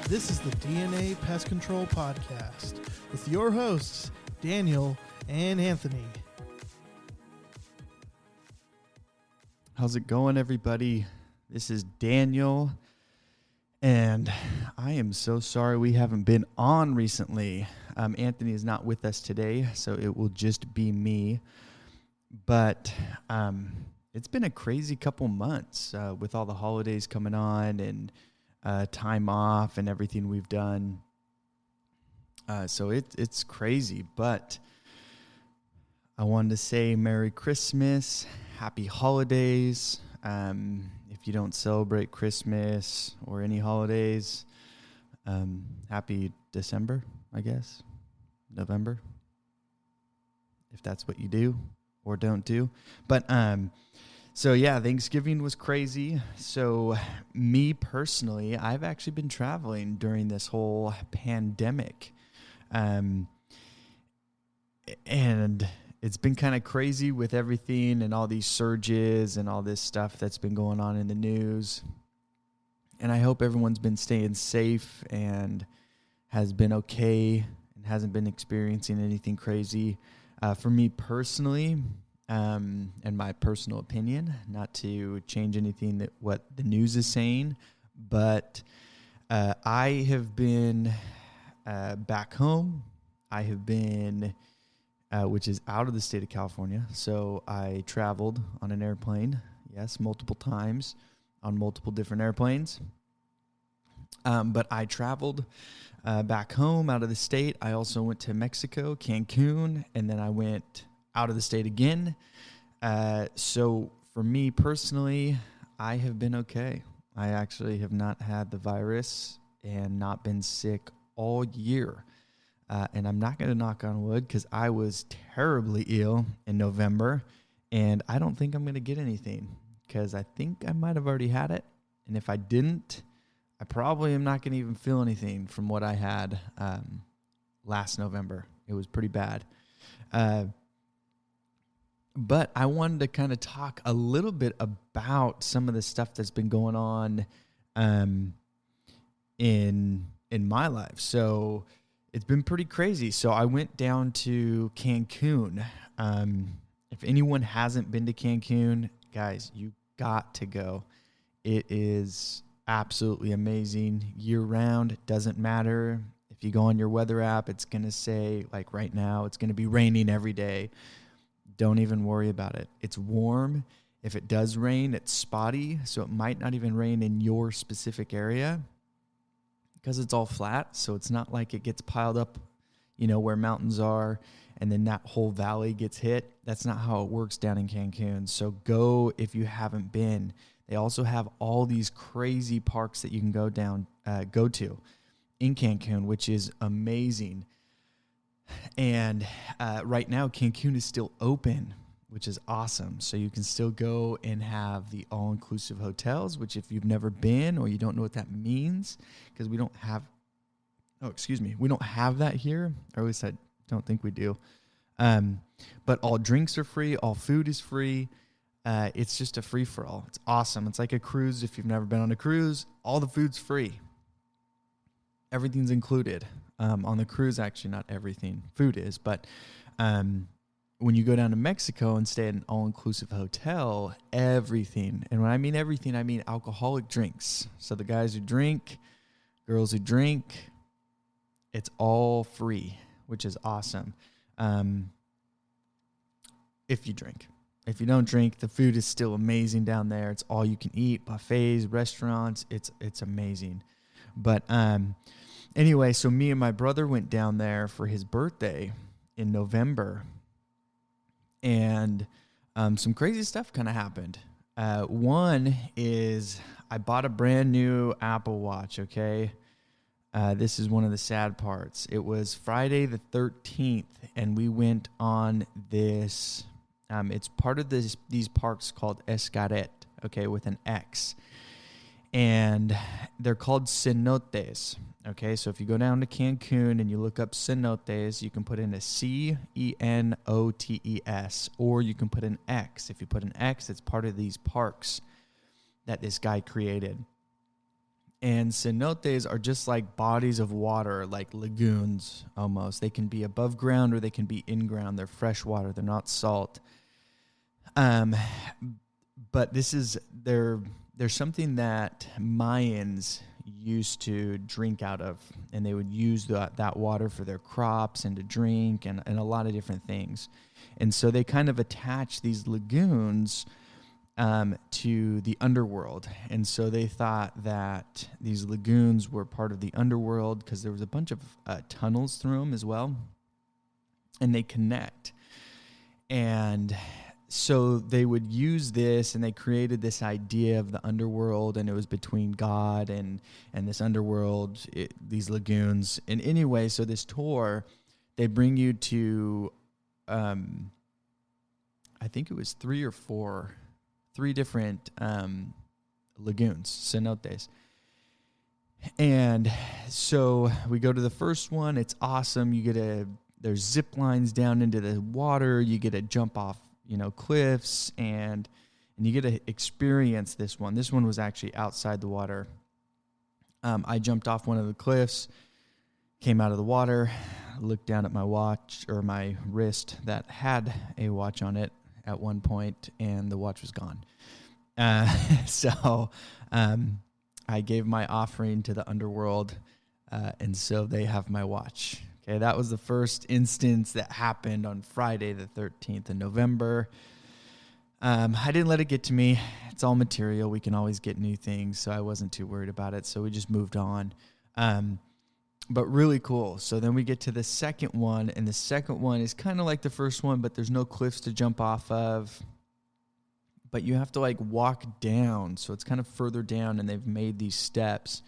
This is the DNA Pest Control Podcast with your hosts, Daniel and Anthony. How's it going, everybody? This is Daniel, and I am so sorry we haven't been on recently. Anthony is not with us today, so it will just be me. But it's been a crazy couple months with all the holidays coming on and time off and everything we've done. So it's crazy, but I wanted to say Merry Christmas, Happy Holidays. If you don't celebrate Christmas or any holidays, Happy December, I guess, November, if that's what you do or don't do. But so yeah, Thanksgiving was crazy. So me personally, I've actually been traveling during this whole pandemic. And it's been kind of crazy with everything and all these surges and all this stuff that's been going on in the news. And I hope everyone's been staying safe and has been okay and hasn't been experiencing anything crazy. For me personally, and my personal opinion, not to change anything that what the news is saying, but I have been back home. I have been, which is out of the state of California. So I traveled on an airplane, yes, multiple times on multiple different airplanes. But I traveled back home out of the state. I also went to Mexico, Cancun, and then I went out of the state again. So for me personally, I have been okay. I actually have not had the virus and not been sick all year. And I'm not going to knock on wood because I was terribly ill in November, and I don't think I'm going to get anything because I think I might have already had it. And if I didn't, I probably am not going to even feel anything from what I had last November. It was pretty bad. But I wanted to kind of talk a little bit about some of the stuff that's been going on in my life. So it's been pretty crazy. So I went down to Cancun. If anyone hasn't been to Cancun, guys, you got to go. It is absolutely amazing year round. It doesn't matter. If you go on your weather app, it's going to say, like right now, it's going to be raining every day. Don't even worry about it. It's warm. If it does rain, it's spotty, so it might not even rain in your specific area because it's all flat, so it's not like it gets piled up, where mountains are, and then that whole valley gets hit. That's not how it works down in Cancun. So go if you haven't been. They also have all these crazy parks that you can go to in Cancun, which is amazing. And right now, Cancun is still open, which is awesome. So you can still go and have the all-inclusive hotels, which if you've never been or you don't know what that means, because we don't have that here, or at least I don't think we do. But all drinks are free, all food is free. It's just a free-for-all. It's awesome. It's like a cruise. If you've never been on a cruise, all the food's free. Everything's included. On the cruise, actually, not everything. Food is, but when you go down to Mexico and stay at an all-inclusive hotel, everything, and when I mean everything, I mean alcoholic drinks. So the guys who drink, girls who drink, it's all free, which is awesome. If you drink. If you don't drink, the food is still amazing down there. It's all you can eat, buffets, restaurants. It's amazing. But anyway, so me and my brother went down there for his birthday in November, and some crazy stuff kind of happened. One is I bought a brand new Apple Watch, okay? This is one of the sad parts. It was Friday the 13th, and we went on this, it's part of these parks called Escaret, okay, with an X. And they're called cenotes, okay? So if you go down to Cancun and you look up cenotes, you can put in a C-E-N-O-T-E-S, or you can put an X. If you put an X, it's part of these parks that this guy created. And cenotes are just like bodies of water, like lagoons almost. They can be above ground or they can be in ground. They're fresh water. They're not salt. But there's something that Mayans used to drink out of, and they would use that water for their crops and to drink and a lot of different things. And so they kind of attach these lagoons to the underworld. And so they thought that these lagoons were part of the underworld because there was a bunch of tunnels through them as well, and they connect. And so they would use this, and they created this idea of the underworld, and it was between God and this underworld, these lagoons. And anyway, so this tour, they bring you to, I think it was three different lagoons, cenotes. And so we go to the first one. It's awesome. There's zip lines down into the water. You get to jump off, cliffs, and you get to experience this one. This one was actually outside the water. I jumped off one of the cliffs, came out of the water, looked down at my watch, or my wrist that had a watch on it at one point, and the watch was gone. So I gave my offering to the underworld, and so they have my watch. Okay, that was the first instance that happened on Friday the 13th of November. I didn't let it get to me. It's all material. We can always get new things, so I wasn't too worried about it. So we just moved on. But really cool. So then we get to the second one, and the second one is kind of like the first one, but there's no cliffs to jump off of. But you have to walk down. So it's kind of further down, and they've made these steps,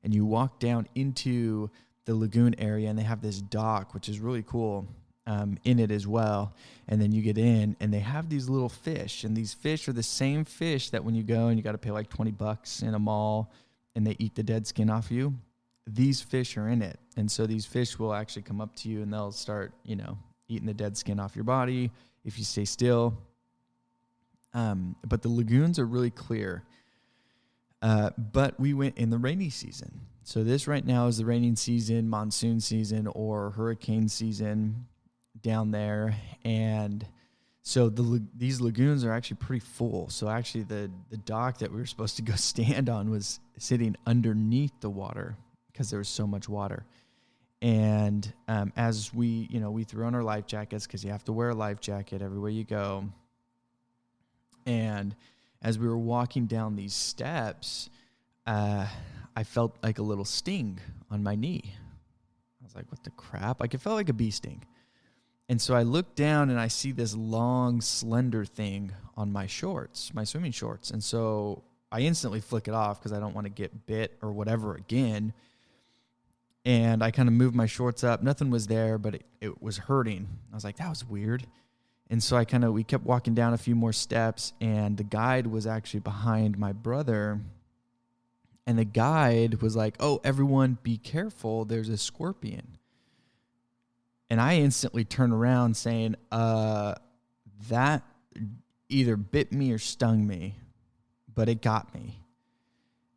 and you walk down into the lagoon area, and they have this dock, which is really cool, in it as well. And then you get in, and they have these little fish, and these fish are the same fish that when you go and you got to pay $20 in a mall, and they eat the dead skin off you. These fish are in it, and so these fish will actually come up to you, and they'll start, eating the dead skin off your body if you stay still. But the lagoons are really clear. But we went in the rainy season. So this right now is the raining season, monsoon season, or hurricane season down there. And so these lagoons are actually pretty full. So actually the dock that we were supposed to go stand on was sitting underneath the water because there was so much water. And as we threw on our life jackets, because you have to wear a life jacket everywhere you go. And as we were walking down these steps, I felt like a little sting on my knee. I was like, what the crap? It felt like a bee sting. And so I look down, and I see this long, slender thing on my shorts, my swimming shorts. And so I instantly flick it off because I don't want to get bit or whatever again. And I kind of moved my shorts up. Nothing was there, but it was hurting. I was like, that was weird. And so we kept walking down a few more steps, and the guide was actually behind my brother. And the guide was like, oh, everyone be careful, there's a scorpion. And I instantly turned around saying, that either bit me or stung me, but it got me.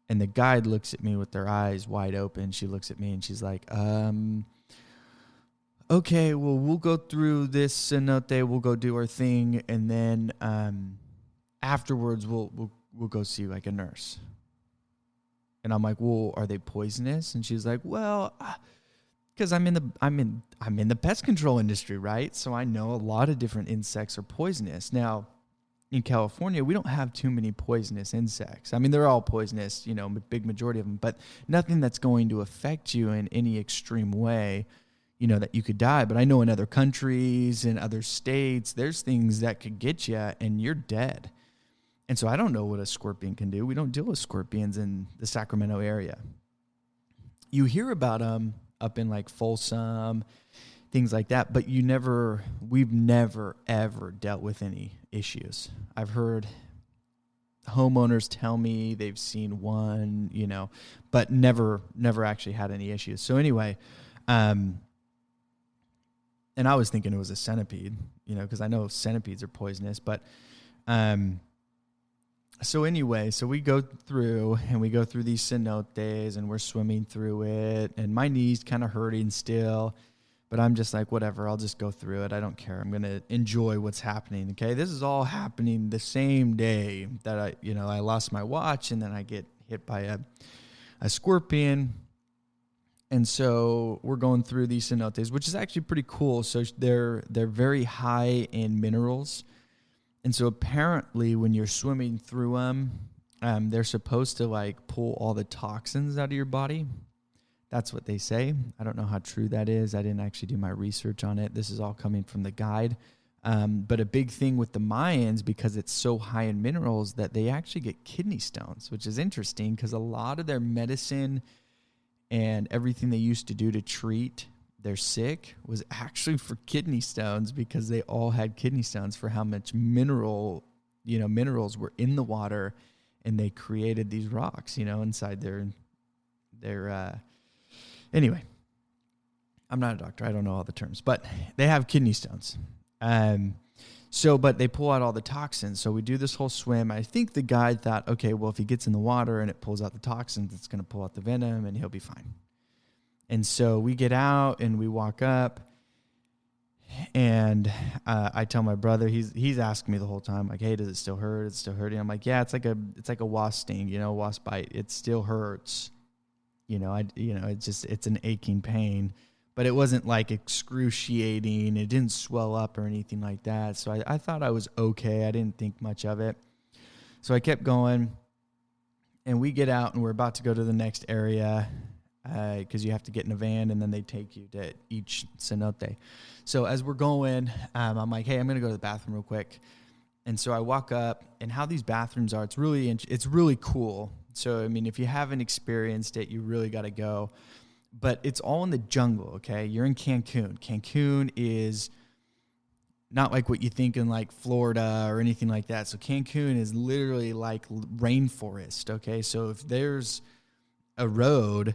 And the guide looks at me with their eyes wide open. She looks at me and she's like, okay, well, we'll go through this cenote, we'll go do our thing, and then afterwards we'll go see a nurse. And I'm like, well, are they poisonous? And she's like, well, because I'm in the pest control industry, right? So I know a lot of different insects are poisonous. Now, in California, we don't have too many poisonous insects. I mean, they're all poisonous, a big majority of them, but nothing that's going to affect you in any extreme way, that you could die. But I know in other countries and other states, there's things that could get you and you're dead. And so I don't know what a scorpion can do. We don't deal with scorpions in the Sacramento area. You hear about them up in Folsom, things like that, but we've never, ever dealt with any issues. I've heard homeowners tell me they've seen one, but never actually had any issues. So anyway, and I was thinking it was a centipede, because I know centipedes are poisonous, but So anyway, so we go through these cenotes and we're swimming through it, and my knee's kind of hurting still, but I'm just like, whatever, I'll just go through it. I don't care. I'm going to enjoy what's happening. Okay. This is all happening the same day that I lost my watch, and then I get hit by a scorpion. And so we're going through these cenotes, which is actually pretty cool. So they're very high in minerals. And so apparently when you're swimming through them, they're supposed to like pull all the toxins out of your body. That's what they say. I don't know how true that is. I didn't actually do my research on it. This is all coming from the guide. But a big thing with the Mayans, because it's so high in minerals, that they actually get kidney stones, which is interesting because a lot of their medicine and everything they used to do to treat their sick was actually for kidney stones, because they all had kidney stones for how much minerals were in the water, and they created these rocks, inside their anyway, I'm not a doctor. I don't know all the terms, but they have kidney stones. But they pull out all the toxins. So we do this whole swim. I think the guide thought, okay, well, if he gets in the water and it pulls out the toxins, it's going to pull out the venom and he'll be fine. And so we get out and we walk up, and I tell my brother, he's asking me the whole time, like, hey, does it still hurt? It's still hurting. I'm like, yeah, it's like a wasp sting, wasp bite. It still hurts. It's an aching pain, but it wasn't like excruciating. It didn't swell up or anything like that. So I thought I was okay. I didn't think much of it. So I kept going, and we get out and we're about to go to the next area, because you have to get in a van and then they take you to each cenote. So as we're going, I'm like, hey, I'm going to go to the bathroom real quick. And so I walk up, and how these bathrooms are, it's really cool. So, I mean, if you haven't experienced it, you really got to go. But it's all in the jungle, okay? You're in Cancun. Cancun is not like what you think in like Florida or anything like that. So Cancun is literally like rainforest, okay? So if there's a road,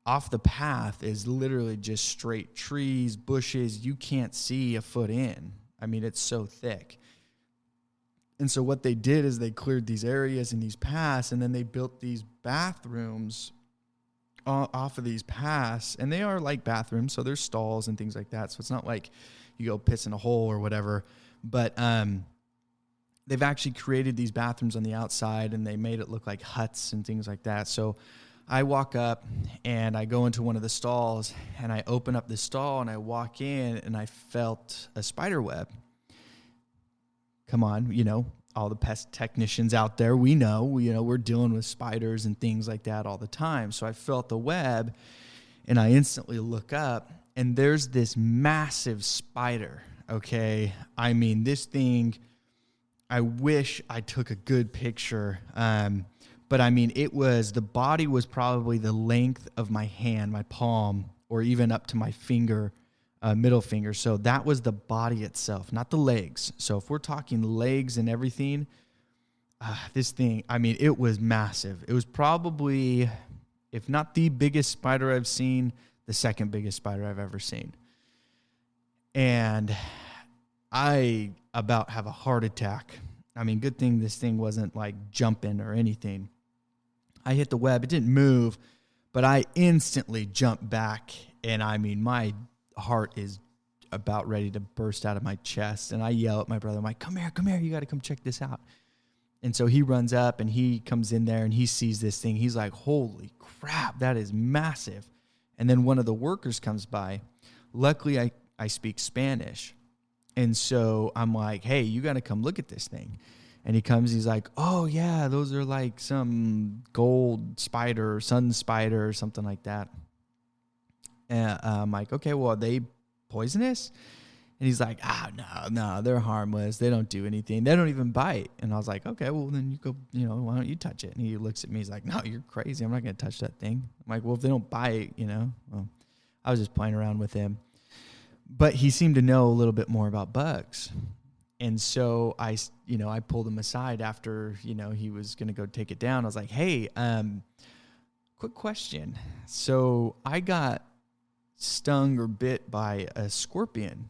off the path is literally just straight trees, bushes. You can't see a foot in. I mean, it's so thick. And so what they did is they cleared these areas and these paths, and then they built these bathrooms off of these paths. And they are like bathrooms, so there's stalls and things like that. So it's not like you go piss in a hole or whatever. But they've actually created these bathrooms on the outside, and they made it look like huts and things like that. So I walk up and I go into one of the stalls, and I open up the stall and I walk in, and I felt a spider web. Come on, all the pest technicians out there, we know, we're dealing with spiders and things like that all the time. So I felt the web, and I instantly look up, and there's this massive spider. Okay. I mean, this thing, I wish I took a good picture. But I mean, the body was probably the length of my hand, my palm, or even up to my finger, middle finger. So that was the body itself, not the legs. So if we're talking legs and everything, this thing, I mean, it was massive. It was probably, if not the biggest spider I've seen, the second biggest spider I've ever seen. And I about have a heart attack. I mean, good thing this thing wasn't like jumping or anything. I hit the web. It didn't move, but I instantly jumped back. And I mean, my heart is about ready to burst out of my chest. And I yell at my brother, I'm like, come here. You got to come check this out. And so he runs up and he comes in there and he sees this thing. He's like, holy crap, that is massive. And then one of the workers comes by. Luckily, I speak Spanish. And so I'm like, hey, you got to come look at this thing. And he comes, he's like, oh, yeah, those are like some gold spider, sun spider, or something like that. And I'm like, okay, well, are they poisonous? And he's like, no, they're harmless. They don't do anything. They don't even bite. And I was like, okay, well, then you go, why don't you touch it? And he looks at me. He's like, no, you're crazy. I'm not going to touch that thing. I'm like, well, if they don't bite, well, I was just playing around with him. But he seemed to know a little bit more about bugs. And so I pulled him aside after, he was going to go take it down. I was like, hey, quick question. So I got stung or bit by a scorpion,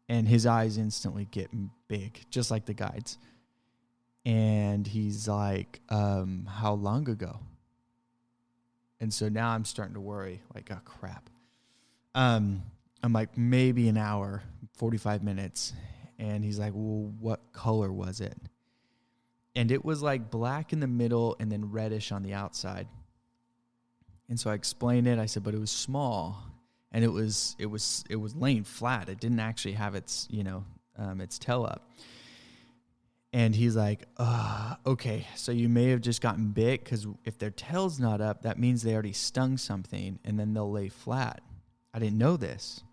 and his eyes instantly get big, just like the guides. And he's like, how long ago? And so now I'm starting to worry, like, oh, crap. I'm like, maybe an hour, 45 minutes. And he's like, well, what color was it? And it was like black in the middle and then reddish on the outside. And so I explained it. I said, but it was small, and it was laying flat. It didn't actually have its tail up. And he's like, okay, so you may have just gotten bit, because if their tail's not up, that means they already stung something, and then they'll lay flat. I didn't know this.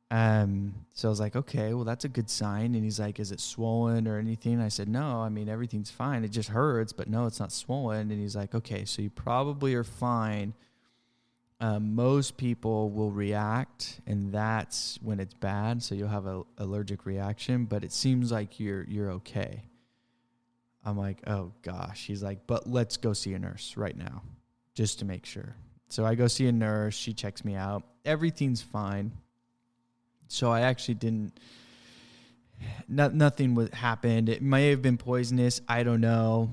So I was like, okay, well, that's a good sign. And he's like, is it swollen or anything? I said, no, I mean, everything's fine. It just hurts, but no, it's not swollen. And he's like, okay, so you probably are fine. Most people will react, and that's when it's bad. So you'll have an allergic reaction, but it seems like you're okay. I'm like, oh gosh. He's like, but let's go see a nurse right now, just to make sure. So I go see a nurse. She checks me out. Everything's fine. So I actually nothing happened. It may have been poisonous. I don't know.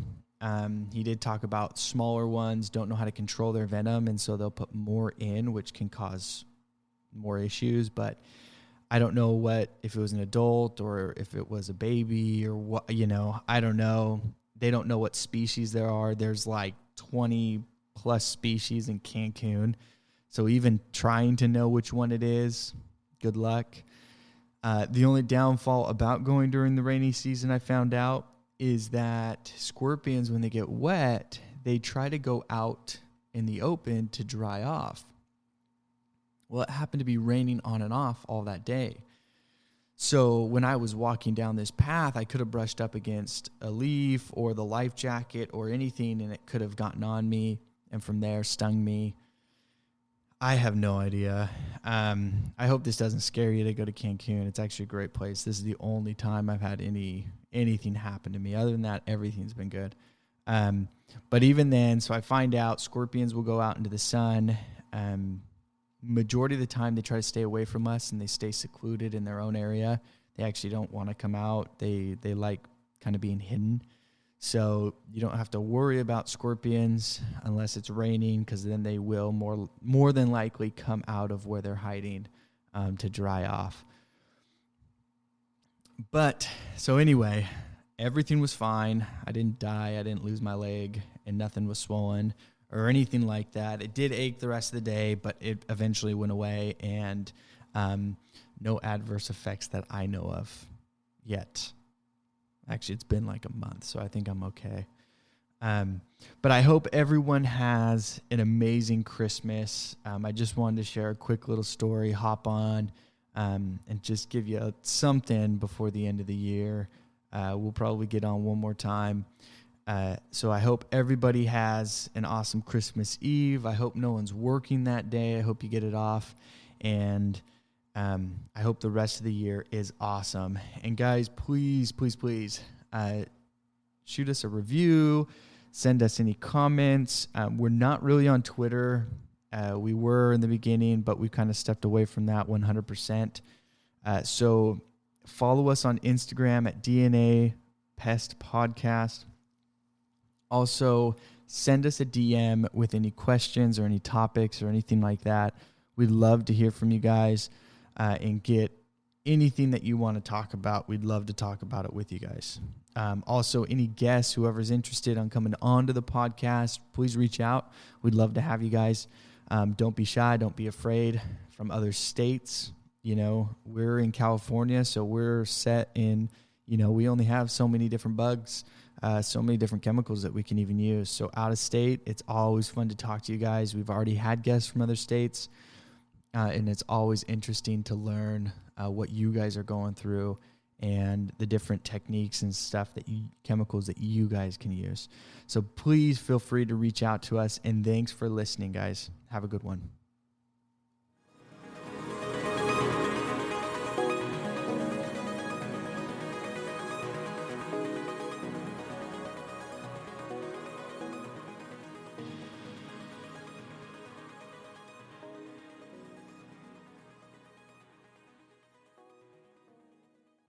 He did talk about smaller ones don't know how to control their venom, and so they'll put more in, which can cause more issues. But I don't know if it was an adult or if it was a baby or what, I don't know. They don't know what species there are. There's like 20 plus species in Cancun. So even trying to know which one it is, good luck. The only downfall about going during the rainy season, I found out, is that scorpions, when they get wet, they try to go out in the open to dry off. Well, it happened to be raining on and off all that day. So when I was walking down this path, I could have brushed up against a leaf or the life jacket or anything, and it could have gotten on me, and from there stung me. I have no idea. I hope this doesn't scare you to go to Cancun. It's actually a great place. This is the only time I've had anything happen to me. Other than that, everything's been good. But even then, so I find out scorpions will go out into the sun. Majority of the time, they try to stay away from us, and they stay secluded in their own area. They actually don't want to come out. They like kind of being hidden. So you don't have to worry about scorpions unless it's raining, because then they will more than likely come out of where they're hiding to dry off. But so anyway, everything was fine. I didn't die. I didn't lose my leg, and nothing was swollen or anything like that. It did ache the rest of the day, but it eventually went away, and no adverse effects that I know of yet. Actually, it's been like a month, so I think I'm okay. But I hope everyone has an amazing Christmas. I just wanted to share a quick little story, hop on, and just give you something before the end of the year. We'll probably get on one more time. So I hope everybody has an awesome Christmas Eve. I hope no one's working that day. I hope you get it off. And I hope the rest of the year is awesome. And guys, please, please, please shoot us a review. Send us any comments. We're not really on Twitter. We were in the beginning, but we kind of stepped away from that 100%. So follow us on Instagram at DNA Pest Podcast. Also, send us a DM with any questions or any topics or anything like that. We'd love to hear from you guys. And get anything that you want to talk about. We'd love to talk about it with you guys. Also, any guests, whoever's interested on coming onto the podcast, please reach out. We'd love to have you guys. Don't be shy. Don't be afraid. From other states, we're in California, so we're set in, we only have so many different bugs, so many different chemicals that we can even use. So out of state, it's always fun to talk to you guys. We've already had guests from other states. And it's always interesting to learn what you guys are going through and the different techniques and stuff chemicals that you guys can use. So please feel free to reach out to us. And thanks for listening, guys. Have a good one.